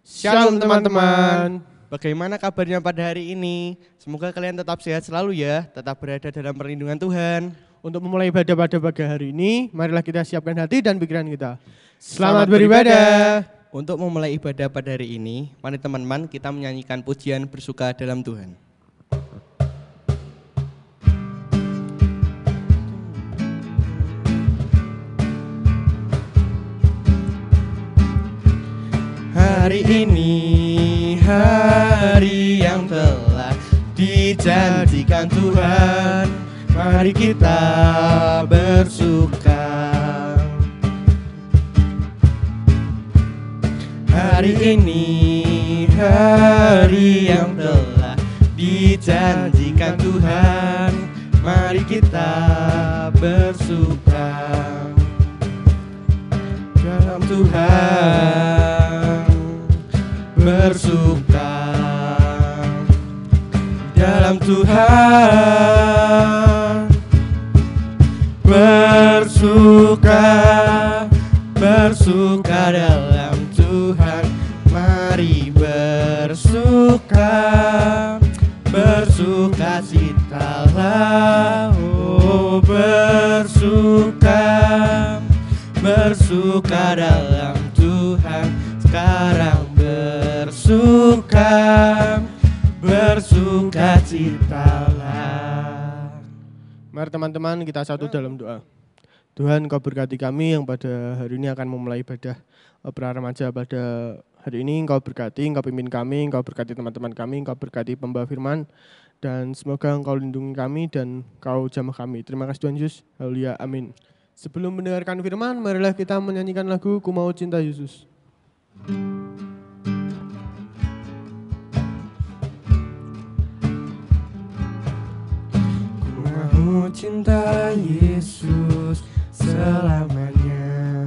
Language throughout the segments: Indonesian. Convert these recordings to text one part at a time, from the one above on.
Shalom teman-teman. Bagaimana kabarnya pada hari ini? Semoga kalian tetap sehat selalu ya, tetap berada dalam perlindungan Tuhan. Untuk memulai ibadah pada pagi hari ini, marilah kita siapkan hati dan pikiran kita. Selamat beribadah. Untuk memulai ibadah pada hari ini, mari teman-teman kita menyanyikan pujian bersuka dalam Tuhan. Hari ini hari yang telah dijanjikan Tuhan, mari kita bersuka. Hari ini hari yang telah dijanjikan Tuhan, mari kita bersuka dalam Tuhan. Bersuka dalam Tuhan, bersuka dalam Tuhan. Mari bersuka citalah, oh bersuka dalam Tuhan. Sekarang bersuka citalah. Mari teman-teman kita satu dalam doa. Tuhan, Kau berkati kami yang pada hari ini akan memulai ibadah pra remaja pada hari ini. Engkau berkati, Engkau pimpin kami, Engkau berkati teman-teman kami, Engkau berkati pembawa firman, dan semoga Engkau lindungi kami dan Kau jamah kami. Terima kasih Tuhan Yesus. Haleluya, amin. Sebelum mendengarkan firman, marilah kita menyanyikan lagu Ku Mau Cinta Yesus. Ku mau cinta Yesus selamanya.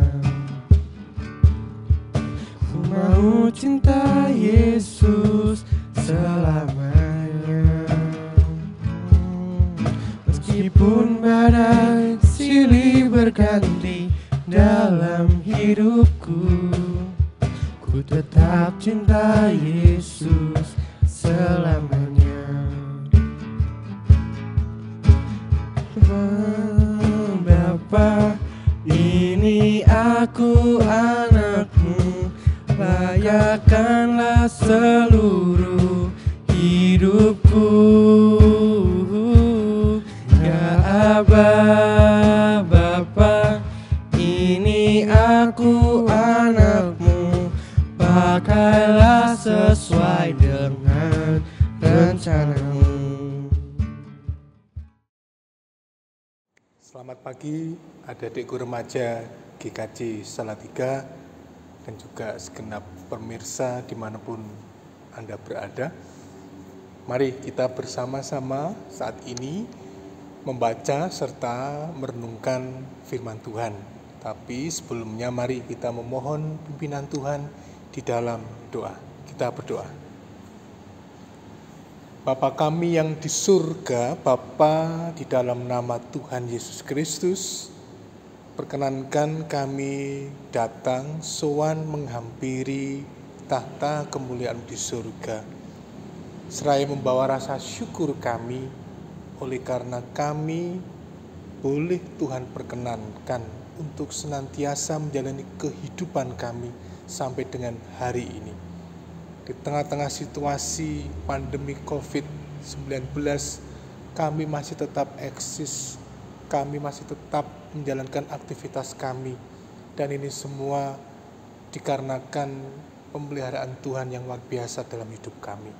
Ku mau cinta Yesus selamanya. Meskipun badai silih berganti dalam hidupku, ku tetap cinta Yesus selamanya. Bapa, ini aku anakmu, layakkanlah seluruh hidupku. Ya Aba, Bapa, ini aku anakmu, pakailah sesuai dengan rencanamu. Selamat pagi adik-adikku remaja GKJ Salatiga dan juga segenap pemirsa dimanapun Anda berada. Mari kita bersama-sama saat ini membaca serta merenungkan firman Tuhan. Tapi sebelumnya mari kita memohon pimpinan Tuhan di dalam doa. Kita berdoa. Bapa kami yang di surga, Bapa, di dalam nama Tuhan Yesus Kristus, perkenankan kami datang sowan menghampiri tahta kemuliaan di surga. Seraya membawa rasa syukur kami, oleh karena kami boleh Tuhan perkenankan untuk senantiasa menjalani kehidupan kami sampai dengan hari ini. Di tengah-tengah situasi pandemi COVID-19, kami masih tetap eksis, kami masih tetap menjalankan aktivitas kami. Dan ini semua dikarenakan pemeliharaan Tuhan yang luar biasa dalam hidup kami.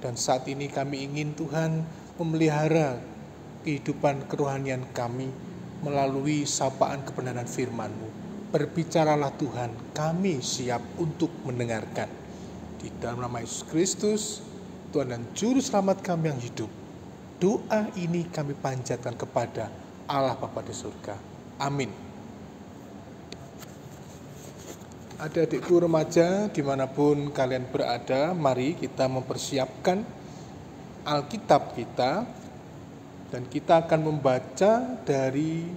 Dan saat ini kami ingin Tuhan memelihara kehidupan kerohanian kami melalui sapaan kebenaran firman-Mu. Berbicaralah Tuhan, kami siap untuk mendengarkan. Di dalam nama Yesus Kristus, Tuhan dan Juru Selamat kami yang hidup, doa ini kami panjatkan kepada Allah Bapa di surga. Amin. Adik-adikku remaja dimanapun kalian berada, mari kita mempersiapkan Alkitab kita, dan kita akan membaca dari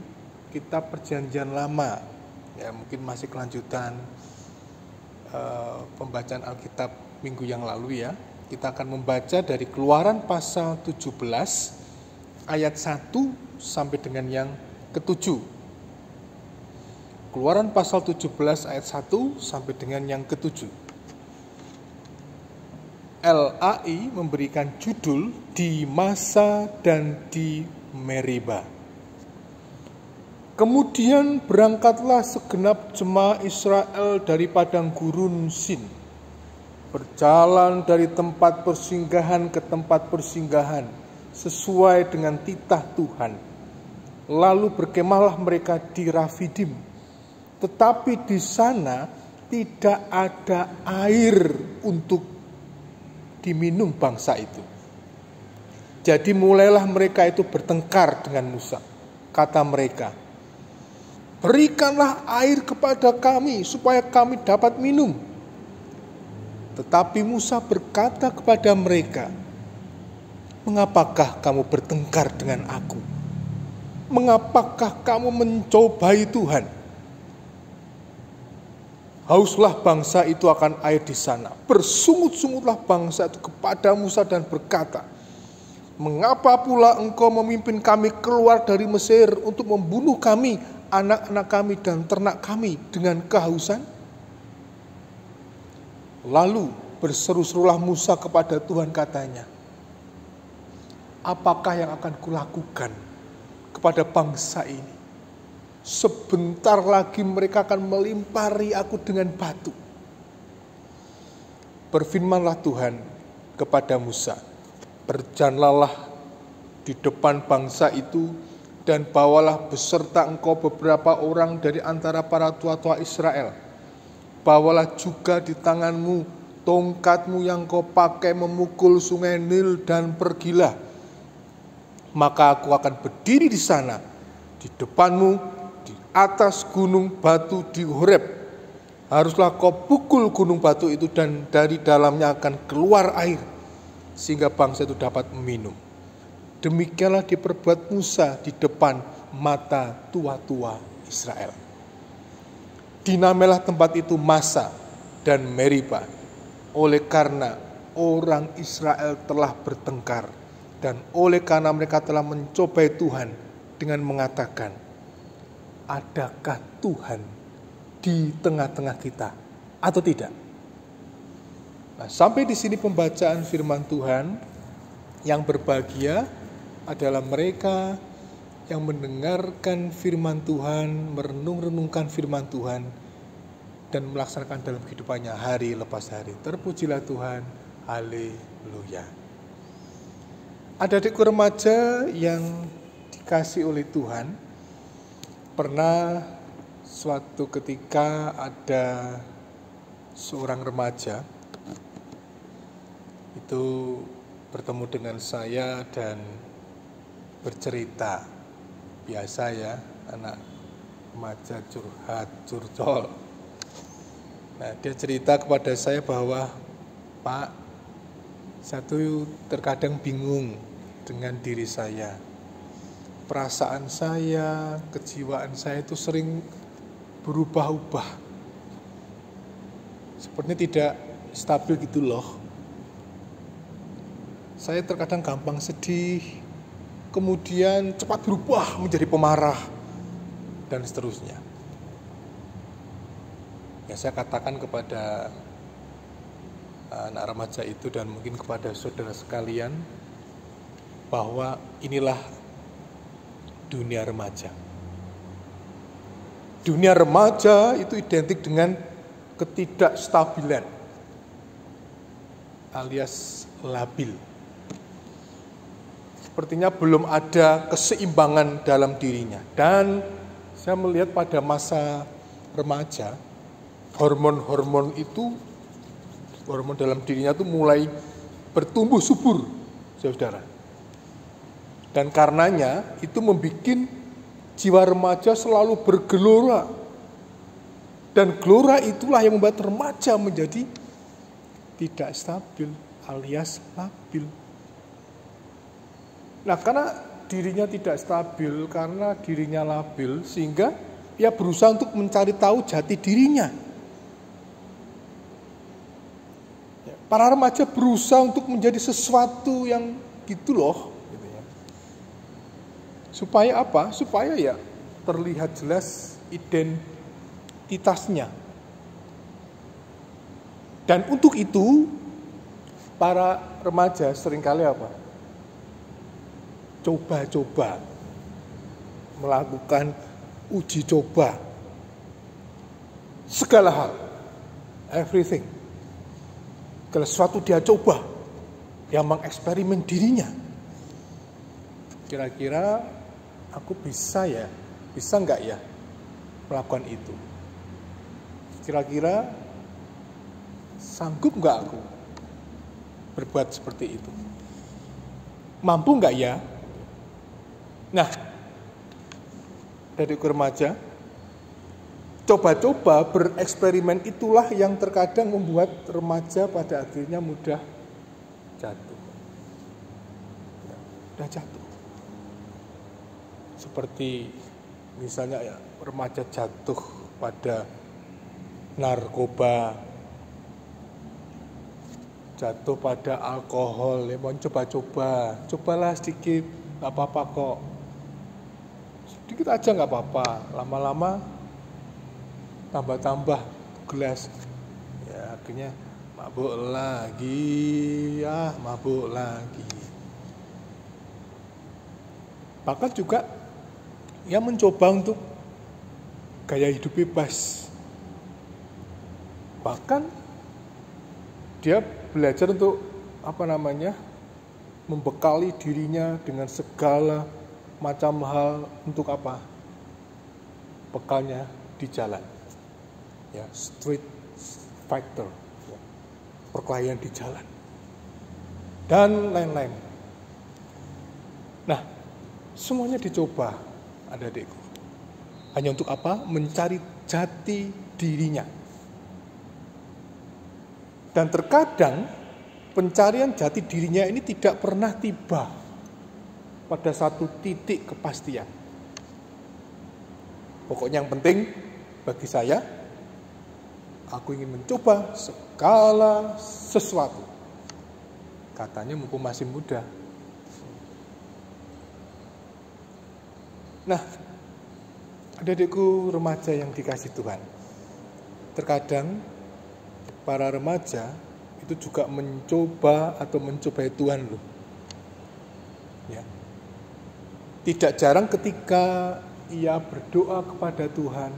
kitab Perjanjian Lama. Ya, mungkin masih kelanjutan pembacaan Alkitab minggu yang lalu ya. Kita akan membaca dari Keluaran pasal 17 ayat 1 sampai dengan yang ke-7. Keluaran pasal 17 ayat 1 sampai dengan yang ke-7. LAI memberikan judul Di Masa dan di Meriba. Kemudian berangkatlah segenap jemaah Israel dari padang gurun Sin, berjalan dari tempat persinggahan ke tempat persinggahan sesuai dengan titah Tuhan. Lalu berkemahlah mereka di Rafidim, tetapi di sana tidak ada air untuk diminum bangsa itu. Jadi mulailah mereka itu bertengkar dengan Musa. Kata mereka, "Berikanlah air kepada kami supaya kami dapat minum." Tetapi Musa berkata kepada mereka, "Mengapakah kamu bertengkar dengan aku? Mengapakah kamu mencobai Tuhan? Hauslah bangsa itu akan air di sana." Bersungut-sungutlah bangsa itu kepada Musa dan berkata, "Mengapa pula engkau memimpin kami keluar dari Mesir untuk membunuh kami, anak-anak kami dan ternak kami dengan kehausan?" Lalu berseru-serulah Musa kepada Tuhan, katanya, "Apakah yang akan kulakukan kepada bangsa ini? Sebentar lagi mereka akan melimpari aku dengan batu." Berfirmanlah Tuhan kepada Musa, "Berjalanlah di depan bangsa itu dan bawalah beserta engkau beberapa orang dari antara para tua-tua Israel. Bawalah juga di tanganmu tongkatmu yang kau pakai memukul sungai Nil dan pergilah. Maka aku akan berdiri di sana, di depanmu, di atas gunung batu di Horeb. Haruslah kau pukul gunung batu itu dan dari dalamnya akan keluar air, sehingga bangsa itu dapat meminum." Demikianlah diperbuat Musa di depan mata tua-tua Israel. Dinamailah tempat itu Masa dan Meriba, oleh karena orang Israel telah bertengkar dan oleh karena mereka telah mencobai Tuhan dengan mengatakan, "Adakah Tuhan di tengah-tengah kita atau tidak?" Nah, sampai di sini pembacaan firman Tuhan. Yang berbahagia adalah mereka yang mendengarkan firman Tuhan, merenung-renungkan firman Tuhan, dan melaksanakan dalam kehidupannya hari lepas hari. Terpujilah Tuhan, haleluya. Adik-adikku remaja yang dikasih oleh Tuhan, pernah suatu ketika ada seorang remaja itu bertemu dengan saya dan bercerita. Biasa ya, anak remaja curhat, curcol. Nah, dia cerita kepada saya bahwa, "Pak, saya tuh terkadang bingung dengan diri saya. Perasaan saya, kejiwaan saya itu sering berubah-ubah. Sepertinya tidak stabil gitu loh. Saya terkadang gampang sedih, kemudian cepat berubah menjadi pemarah, dan seterusnya." Ya, saya katakan kepada anak remaja itu dan mungkin kepada saudara sekalian bahwa inilah dunia remaja. Dunia remaja itu identik dengan ketidakstabilan alias labil. Sepertinya belum ada keseimbangan dalam dirinya. Dan saya melihat pada masa remaja, hormon-hormon dalam dirinya itu mulai bertumbuh subur, saudara. Dan karenanya itu membuat jiwa remaja selalu bergelora. Dan gelora itulah yang membuat remaja menjadi tidak stabil alias labil. Nah, karena dirinya tidak stabil, karena dirinya labil, sehingga ia berusaha untuk mencari tahu jati dirinya. Para remaja berusaha untuk menjadi sesuatu yang gitu loh. Gitu ya. Supaya apa? Supaya ya terlihat jelas identitasnya. Dan untuk itu, para remaja seringkali apa? Coba-coba. Melakukan uji coba. Segala hal. Everything. Kalau sesuatu dia coba, dia mengeksperimen dirinya. Kira-kira aku bisa nggak ya melakukan itu? Kira-kira sanggup nggak aku berbuat seperti itu? Mampu nggak ya? Nah, dari remaja, coba-coba bereksperimen itulah yang terkadang membuat remaja pada akhirnya mudah jatuh. Ya, mudah jatuh. Seperti misalnya ya, remaja jatuh pada narkoba, jatuh pada alkohol, ya mau coba-coba, cobalah sedikit, nggak apa-apa kok. Sedikit aja nggak apa-apa, lama-lama tambah-tambah gelas, ya akhirnya mabuk lagi. Bahkan juga yang mencoba untuk gaya hidup bebas. Bahkan dia belajar untuk membekali dirinya dengan segala macam hal untuk apa? Bekalnya di jalan. Ya, street fighter, ya, perkelahian di jalan, dan lain-lain. Nah, semuanya dicoba, adik-adikku. Hanya untuk apa? Mencari jati dirinya. Dan terkadang pencarian jati dirinya ini tidak pernah tiba pada satu titik kepastian. Pokoknya yang penting bagi saya, aku ingin mencoba segala sesuatu. Katanya mumpung masih muda. Nah, adik-adikku remaja yang dikasih Tuhan. Terkadang para remaja itu juga mencobai Tuhan loh. Ya. Tidak jarang ketika ia berdoa kepada Tuhan,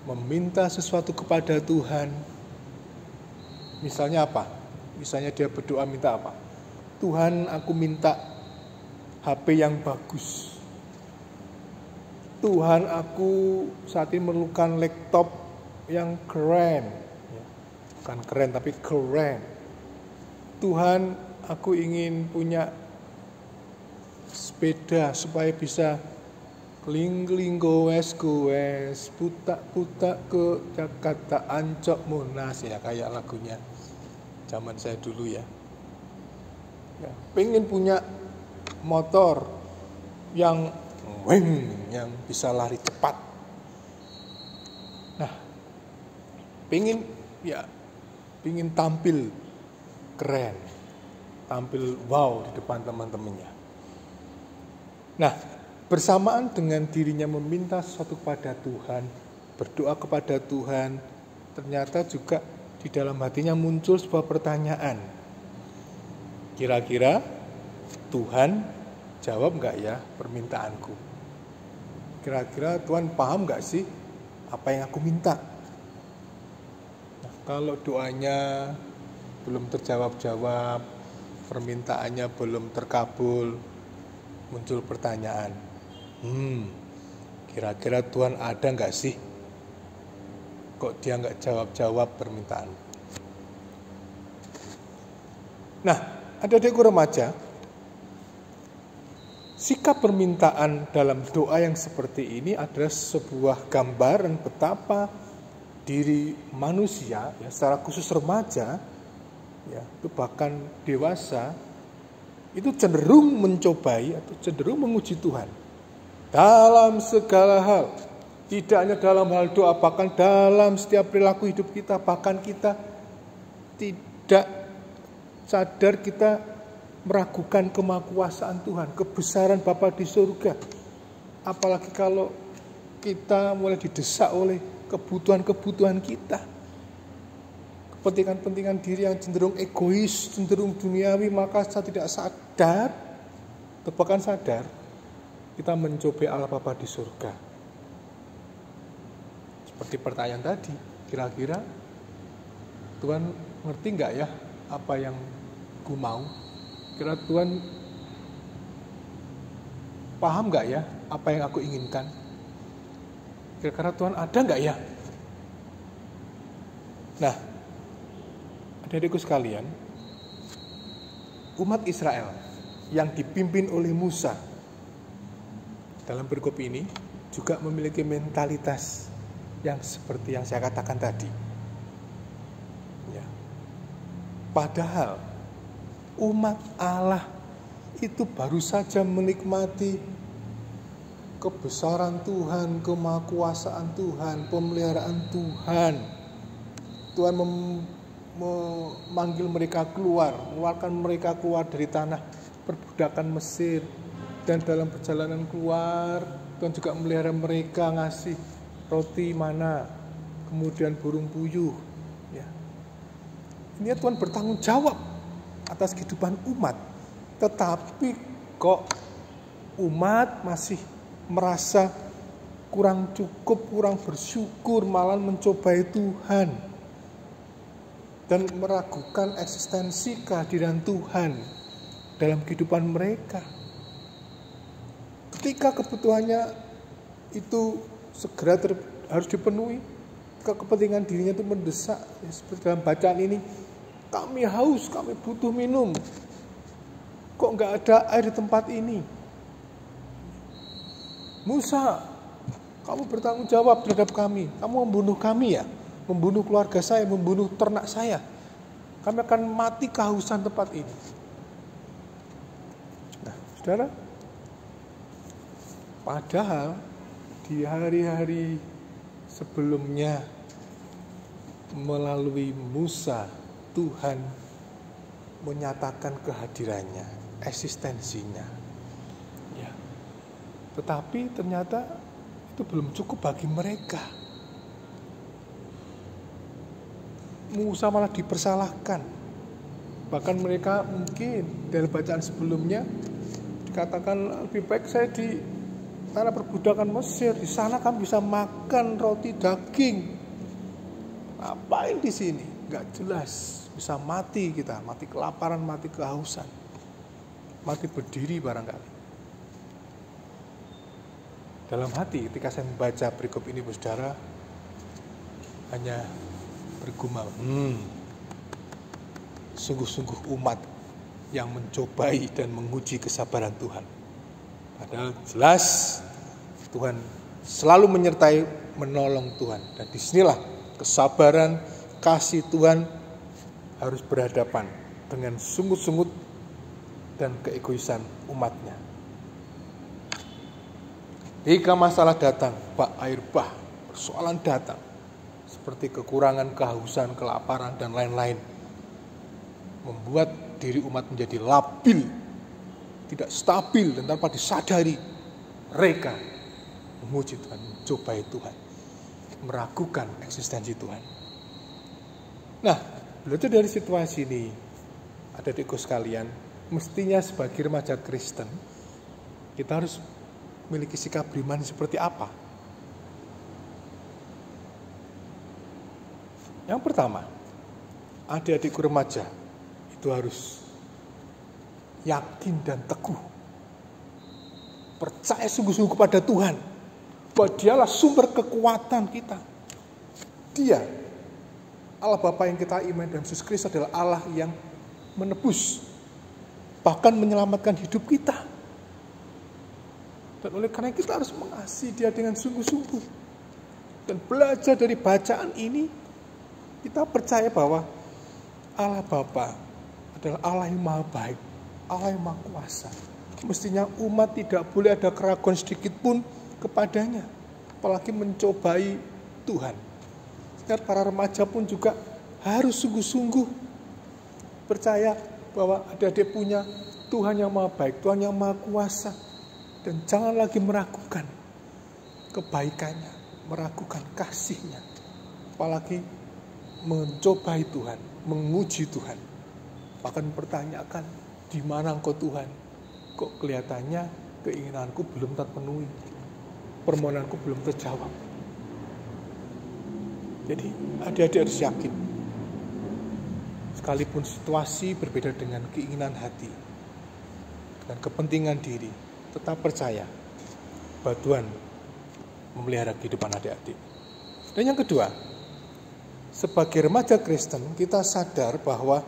meminta sesuatu kepada Tuhan. Misalnya apa? Misalnya dia berdoa minta apa? Tuhan, aku minta HP yang bagus. Tuhan, aku saat ini memerlukan laptop yang keren. Bukan keren tapi keren. Tuhan, aku ingin punya sepeda supaya bisa kling-kling goes, putak-putak ke Jakarta, Ancol, Monas, ya kayak lagunya zaman saya dulu ya. Pengen punya motor yang bisa lari cepat. Nah, pengen tampil keren, tampil wow di depan teman-temannya. Nah, bersamaan dengan dirinya meminta sesuatu kepada Tuhan, berdoa kepada Tuhan, ternyata juga di dalam hatinya muncul sebuah pertanyaan. Kira-kira Tuhan jawab enggak ya permintaanku? Kira-kira Tuhan paham enggak sih apa yang aku minta? Nah, kalau doanya belum terjawab-jawab, permintaannya belum terkabul, muncul pertanyaan. Kira-kira Tuhan ada enggak sih? Kok dia enggak jawab-jawab permintaan? Nah, adik-adikku remaja, sikap permintaan dalam doa yang seperti ini adalah sebuah gambaran betapa diri manusia, ya, secara khusus remaja, ya, itu bahkan dewasa, itu cenderung mencobai atau cenderung menguji Tuhan dalam segala hal. Tidak hanya dalam hal doa, bahkan dalam setiap perilaku hidup kita. Bahkan kita tidak sadar kita meragukan kemahakuasaan Tuhan, kebesaran Bapa di surga. Apalagi kalau kita mulai didesak oleh kebutuhan-kebutuhan kita. Kepentingan-kepentingan diri yang cenderung egois, cenderung duniawi, maka saya tidak sadar, atau bahkan sadar, kita mencobai Allah Bapa di surga. Seperti pertanyaan tadi, kira-kira Tuhan ngerti nggak ya apa yang ku mau? Kira Tuhan paham nggak ya apa yang aku inginkan? Kira-kira Tuhan ada nggak ya? Nah, adik-adikku sekalian, umat Israel yang dipimpin oleh Musa dalam perikop ini juga memiliki mentalitas yang seperti yang saya katakan tadi. Ya. Padahal umat Allah itu baru saja menikmati kebesaran Tuhan, kemahakuasaan Tuhan, pemeliharaan Tuhan. Tuhan memanggil mereka keluar, mengeluarkan mereka keluar dari tanah perbudakan Mesir. Dan dalam perjalanan keluar, Tuhan juga memelihara mereka, ngasih roti mana, kemudian burung puyuh. Ya. Ini Tuhan bertanggung jawab atas kehidupan umat. Tetapi kok umat masih merasa kurang cukup, kurang bersyukur, malah mencobai Tuhan dan meragukan eksistensi kehadiran Tuhan dalam kehidupan mereka. Ketika kebutuhannya itu segera harus dipenuhi, kepentingan dirinya itu mendesak, ya, seperti dalam bacaan ini, kami haus, kami butuh minum, kok nggak ada air di tempat ini? Musa, kamu bertanggung jawab terhadap kami, kamu membunuh kami ya, membunuh keluarga saya, membunuh ternak saya, kami akan mati kehausan tempat ini. Nah, saudara, padahal di hari-hari sebelumnya melalui Musa, Tuhan menyatakan kehadirannya, eksistensinya. Ya. Tetapi ternyata itu belum cukup bagi mereka. Musa malah dipersalahkan. Bahkan mereka mungkin dari bacaan sebelumnya dikatakan lebih baik saya di tanah perbudakan Mesir, di sana kan bisa makan roti daging. Ngapain di sini? Gak jelas. Bisa mati kita, mati kelaparan, mati kehausan, mati berdiri barangkali. Dalam hati ketika saya membaca perikop ini, saudara, hanya bergumam, sungguh-sungguh umat yang mencobai dan menguji kesabaran Tuhan. Padahal jelas Tuhan selalu menyertai, menolong Tuhan. Dan disinilah kesabaran, kasih Tuhan harus berhadapan dengan sungut-sungut dan keegoisan umatnya. Jika masalah datang, air bah, persoalan datang, seperti kekurangan, kehausan, kelaparan, dan lain-lain, membuat diri umat menjadi labil, tidak stabil, dan tanpa disadari, mereka memuji Tuhan, mencobai Tuhan, meragukan eksistensi Tuhan. Nah, belajar dari situasi ini, adik-adikku sekalian, mestinya sebagai remaja Kristen, kita harus memiliki sikap beriman seperti apa? Yang pertama, adik-adikku remaja itu harus yakin dan teguh, percaya sungguh-sungguh kepada Tuhan, bahwa Dialah sumber kekuatan kita. Dia, Allah Bapa yang kita imani dalam Yesus Kristus, adalah Allah yang menebus, bahkan menyelamatkan hidup kita. Dan oleh karena kita harus mengasihi Dia dengan sungguh-sungguh. Dan belajar dari bacaan ini, kita percaya bahwa Allah Bapa adalah Allah yang maha baik, Allah yang maha kuasa. Mestinya umat tidak boleh ada keraguan sedikit pun kepadanya, apalagi mencobai Tuhan. Dan para remaja pun juga harus sungguh-sungguh percaya bahwa adik-adik punya Tuhan yang maha baik, Tuhan yang maha kuasa. Dan jangan lagi meragukan kebaikannya, meragukan kasih-Nya. Apalagi mencobai Tuhan, menguji Tuhan. Bahkan mempertanyakan, di mana Engkau Tuhan? Kok kelihatannya keinginanku belum terpenuhi, permohonanku belum terjawab. Jadi adik-adik harus yakin, sekalipun situasi berbeda dengan keinginan hati dan kepentingan diri, tetap percaya bahwa Tuhan memelihara kehidupan adik-adik. Dan yang kedua, sebagai remaja Kristen, kita sadar bahwa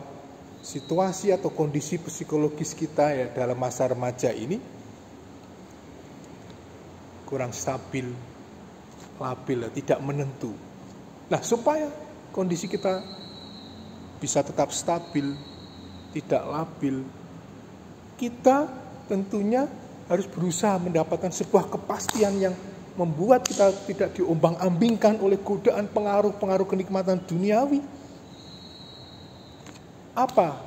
situasi atau kondisi psikologis kita ya dalam masa remaja ini kurang stabil, labil, tidak menentu. Nah, supaya kondisi kita bisa tetap stabil, tidak labil, kita tentunya harus berusaha mendapatkan sebuah kepastian yang membuat kita tidak diombang-ambingkan oleh godaan pengaruh-pengaruh kenikmatan duniawi. Apa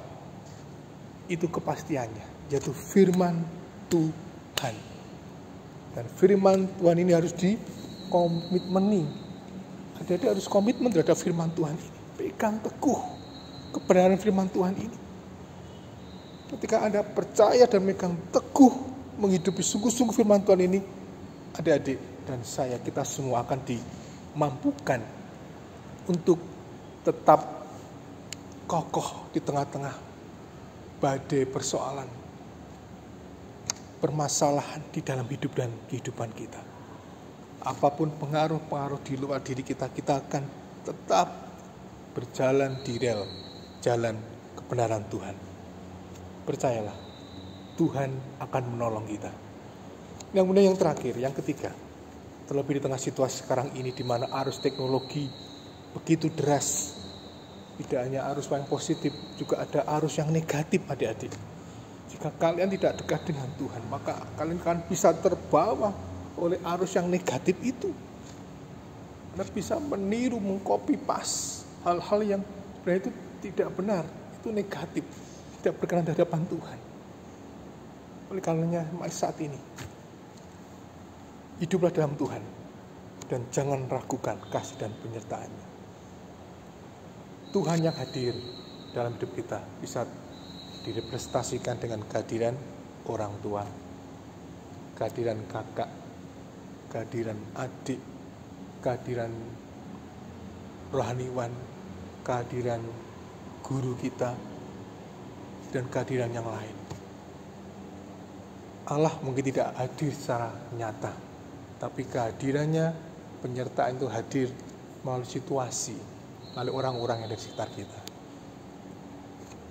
itu kepastiannya? Yaitu firman Tuhan. Dan firman Tuhan ini harus dikomitmeni. Adik-adik harus komitmen terhadap firman Tuhan ini. Pegang teguh kebenaran firman Tuhan ini. Ketika Anda percaya dan megang teguh menghidupi sungguh-sungguh firman Tuhan ini, adik-adik dan saya, kita semua akan dimampukan untuk tetap kokoh di tengah-tengah badai persoalan, permasalahan di dalam hidup dan kehidupan kita. Apapun pengaruh-pengaruh di luar diri kita, kita akan tetap berjalan di rel jalan kebenaran Tuhan. Percayalah, Tuhan akan menolong kita. Yang kemudian yang terakhir, yang ketiga, terlebih di tengah situasi sekarang ini di mana arus teknologi begitu deras. Tidak hanya arus yang positif, juga ada arus yang negatif, adik-adik. Jika kalian tidak dekat dengan Tuhan, maka kalian akan bisa terbawa oleh arus yang negatif itu. Anda bisa meniru, mengcopy paste hal-hal yang itu tidak benar, itu negatif, tidak berkenan di hadapan Tuhan. Oleh karenanya, mari saat ini hiduplah dalam Tuhan dan jangan ragukan kasih dan penyertaan-Nya. Tuhan yang hadir dalam hidup kita bisa direpresentasikan dengan kehadiran orang tua, kehadiran kakak, kehadiran adik, kehadiran rohaniwan, kehadiran guru kita, dan kehadiran yang lain. Allah mungkin tidak hadir secara nyata, tapi kehadirannya, penyertaan itu hadir melalui situasi, melalui orang-orang yang ada di sekitar kita.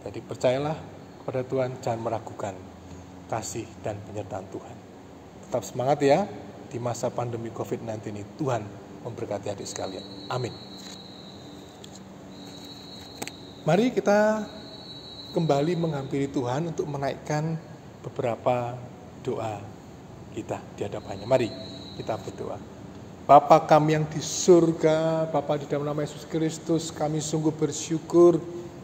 Jadi percayalah kepada Tuhan, jangan meragukan kasih dan penyertaan Tuhan. Tetap semangat ya, di masa pandemi COVID-19 ini Tuhan memberkati adik sekalian. Amin. Mari kita kembali menghampiri Tuhan untuk menaikkan beberapa doa kita di hadapannya. Mari kita berdoa. Bapa kami yang di surga, Bapa di dalam nama Yesus Kristus, kami sungguh bersyukur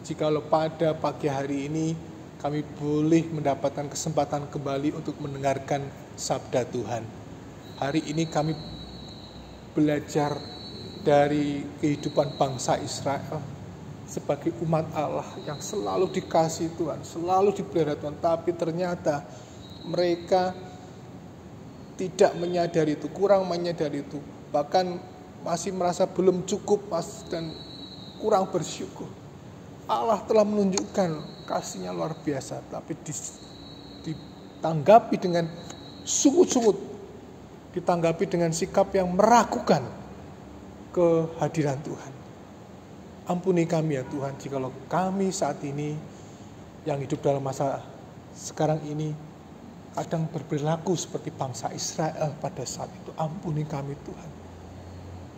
jikalau pada pagi hari ini kami boleh mendapatkan kesempatan kembali untuk mendengarkan sabda Tuhan. Hari ini kami belajar dari kehidupan bangsa Israel sebagai umat Allah yang selalu dikasihi Tuhan, selalu dipelihara Tuhan, tapi ternyata mereka tidak menyadari itu, kurang menyadari itu, bahkan masih merasa belum cukup dan kurang bersyukur. Allah telah menunjukkan kasih-Nya luar biasa, tapi ditanggapi dengan sungut-sungut, ditanggapi dengan sikap yang meragukan kehadiran Tuhan. Ampuni kami ya Tuhan, jikalau kami saat ini yang hidup dalam masa sekarang ini kadang berperilaku seperti bangsa Israel pada saat itu. Ampuni kami Tuhan.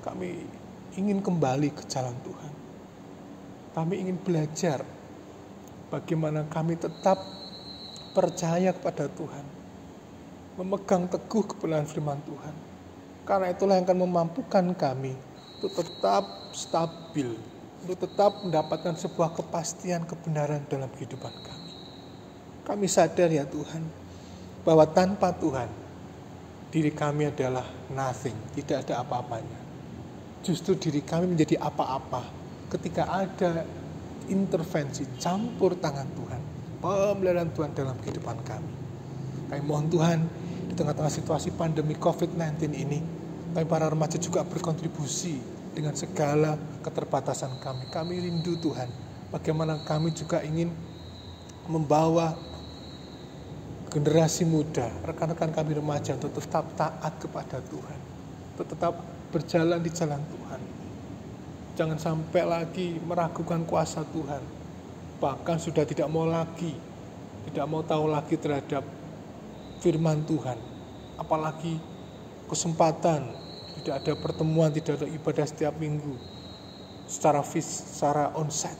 Kami ingin kembali ke jalan Tuhan. Kami ingin belajar bagaimana kami tetap percaya kepada Tuhan, memegang teguh kebenaran firman Tuhan. Karena itulah yang akan memampukan kami untuk tetap stabil, untuk tetap mendapatkan sebuah kepastian kebenaran dalam kehidupan kami. Kami sadar ya Tuhan, bahwa tanpa Tuhan, diri kami adalah nothing, tidak ada apa-apanya. Justru diri kami menjadi apa-apa ketika ada intervensi, campur tangan Tuhan, pemeliharaan Tuhan dalam kehidupan kami. Kami mohon Tuhan, di tengah-tengah situasi pandemi COVID-19 ini, kami para remaja juga berkontribusi dengan segala keterbatasan kami. Kami rindu Tuhan, bagaimana kami juga ingin membawa generasi muda, rekan-rekan kami remaja untuk tetap taat kepada Tuhan, untuk tetap berjalan di jalan Tuhan. Jangan sampai lagi meragukan kuasa Tuhan, bahkan sudah tidak mau tahu lagi terhadap firman Tuhan, apalagi kesempatan, tidak ada pertemuan, tidak ada ibadah setiap minggu secara onsite.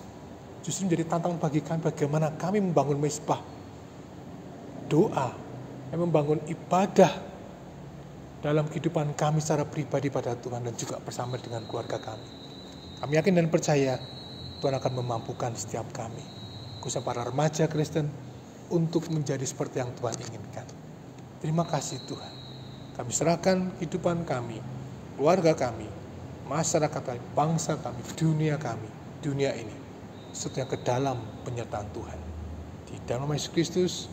Justru menjadi tantangan bagi kami bagaimana kami membangun mezbah doa, yang membangun ibadah dalam kehidupan kami secara pribadi pada Tuhan dan juga bersama dengan keluarga kami. Kami yakin dan percaya Tuhan akan memampukan setiap kami, khususnya para remaja Kristen, untuk menjadi seperti yang Tuhan inginkan. Terima kasih Tuhan. Kami serahkan kehidupan kami, keluarga kami, masyarakat kami, bangsa kami, dunia ini, sesuatu ke dalam penyertaan Tuhan. Di dalam nama Yesus Kristus,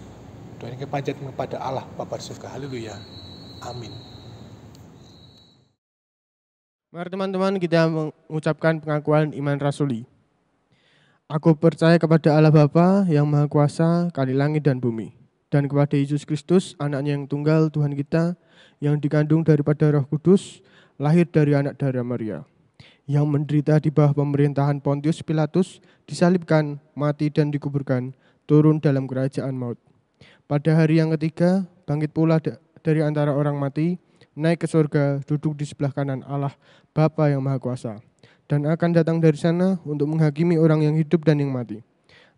doa ini panjatkan kepada Allah Bapa di surga. Haleluya. Amin. Mari teman-teman kita mengucapkan pengakuan iman rasuli. Aku percaya kepada Allah Bapa yang Maha Kuasa, kali langit dan bumi, dan kepada Yesus Kristus, anaknya yang tunggal Tuhan kita, yang dikandung daripada Roh Kudus, lahir dari anak darah Maria, yang menderita di bawah pemerintahan Pontius Pilatus, disalibkan, mati dan dikuburkan, turun dalam kerajaan maut. Pada hari yang ketiga, bangkit pula dari antara orang mati, naik ke surga, duduk di sebelah kanan Allah, Bapa yang Maha Kuasa, dan akan datang dari sana untuk menghakimi orang yang hidup dan yang mati.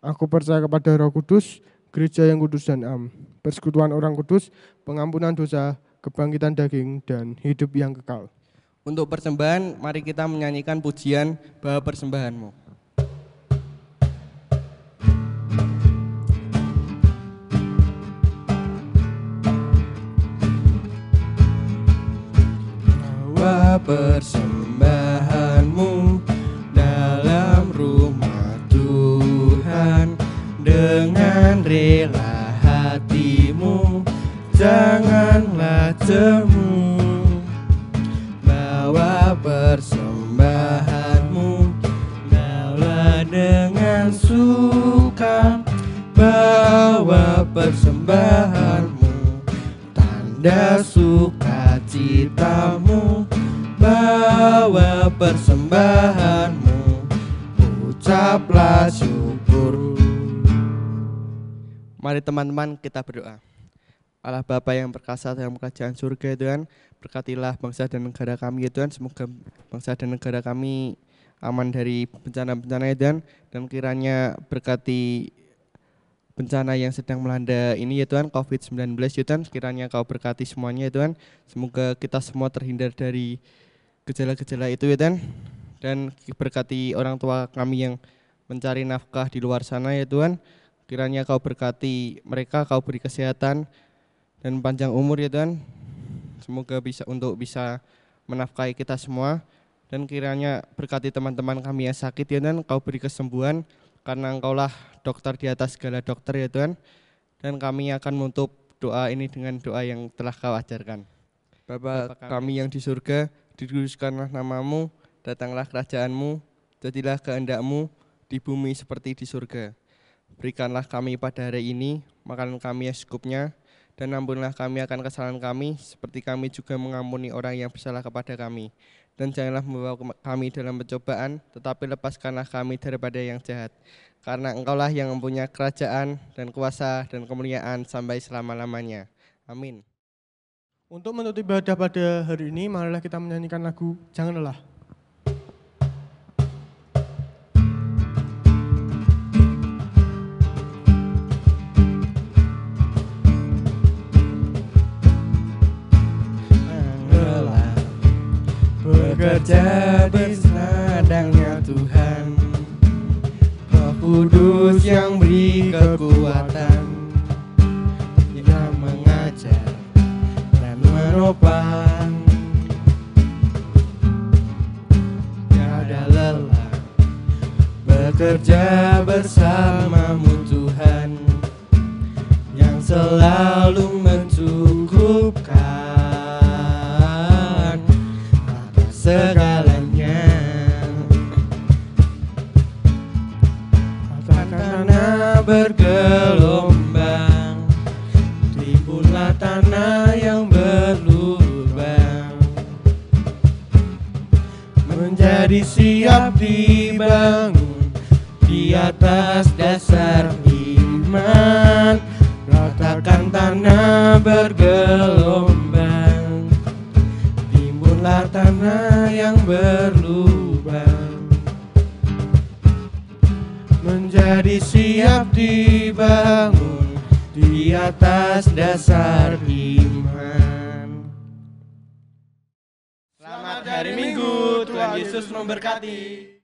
Aku percaya kepada Roh Kudus, gereja yang kudus dan am, persekutuan orang kudus, pengampunan dosa, kebangkitan daging, dan hidup yang kekal. Untuk persembahan, mari kita menyanyikan pujian Bapa Persembahanmu. Bawa persembahanmu dalam rumah Tuhan, dengan rela hatimu, janganlah jemu. Bawa persembahanmu, bawa dengan suka. Bawa persembahanmu, tanda sukacitamu. Bawa persembahanmu, ucaplah syukur. Mari teman-teman kita berdoa. Allah Bapa yang perkasa dalam kerajaan surga, Tuhan, berkatilah bangsa dan negara kami, Tuhan. Semoga bangsa dan negara kami aman dari bencana-bencana, Tuhan, dan kiranya berkati bencana yang sedang melanda ini, ya Tuhan, COVID-19, ya Tuhan. Kiranya Kau berkati semuanya, ya Tuhan. Semoga kita semua terhindar dari gejala-gejala itu, ya Tuhan. Dan berkati orang tua kami yang mencari nafkah di luar sana, ya Tuhan. Kiranya Kau berkati mereka, Kau beri kesehatan dan panjang umur, ya Tuhan. Semoga bisa menafkahi kita semua. Dan kiranya berkati teman-teman kami yang sakit, ya Tuhan. Kau beri kesembuhan, karena Engkaulah dokter di atas segala dokter, ya Tuhan. Dan kami akan menutup doa ini dengan doa yang telah Kau ajarkan. Bapa kami yang di surga, dikuduskanlah namamu, datanglah kerajaan-Mu, jadilah kehendak-Mu di bumi seperti di surga. Berikanlah kami pada hari ini makanan kami yang secukupnya, dan ampunilah kami akan kesalahan kami, seperti kami juga mengampuni orang yang bersalah kepada kami. Dan janganlah membawa kami dalam pencobaan, tetapi lepaskanlah kami daripada yang jahat. Karena Engkaulah yang mempunyai kerajaan dan kuasa dan kemuliaan sampai selama-lamanya. Amin. Untuk menutup ibadah pada hari ini, marilah kita menyanyikan lagu Jangan Lelah. Bekerja di ladangnya Tuhan, Roh Kudus yang beri kekuatan, menopang, tiada lelah bekerja bersamamu Tuhan, yang selalu mencukupkan atas segalanya. Tanah bergelombang, timbullah tanah yang berlubang, menjadi siap dibangun di atas dasar iman. Ratakan tanah bergelombang, timbullah tanah yang berlubang, menjadi siap dibangun di atas dasar iman. Selamat hari Minggu, Tuhan Yesus memberkati.